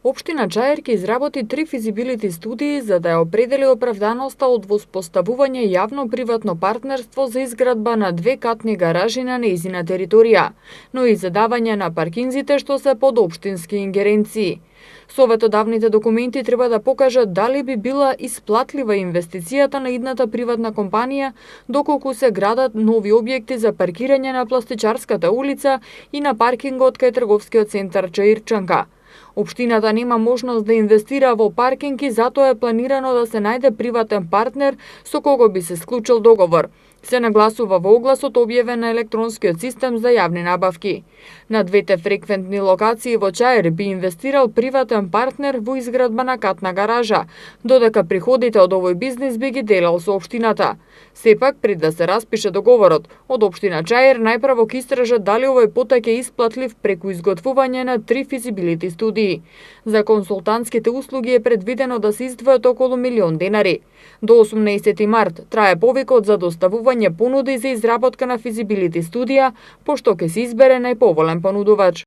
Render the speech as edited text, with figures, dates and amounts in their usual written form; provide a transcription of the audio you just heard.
Општина Чаир ќе изработи 3 физибилити студии за да ја определи оправданоста од воспоставување јавно-приватно партнерство за изградба на 2-катни гаражи на нејзина територија, но и задавање на паркинзите што се под општински ингеренции. Советодавните документи треба да покажат дали би била исплатлива инвестицијата на идната приватна компанија доколку се градат нови објекти за паркирање на Пластичарската улица и на паркингот кај трговскиот центар Чаирчанка. Општината нема можност да инвестира во паркинг и затоа е планирано да се најде приватен партнер со кого би се склучил договор. Се нагласува во огласот објавен на електронскиот систем за јавни набавки. На двете фреквентни локации во Чаир би инвестирал приватен партнер во изградба на катна гаража, додека приходите од овој бизнис би ги делал со општината. Сепак, пред да се распише договорот, од општина Чаир најпрво ќе истражат дали овој потек е исплатлив преку изготвување на 3 физибилити студии. За консултантските услуги е предвидено да се издвојат околу 1.000.000 денари. До 18 март трае повикот за доставување понуди за изработка на физибилити студија, пошто ќе се избере најповолен понудувач.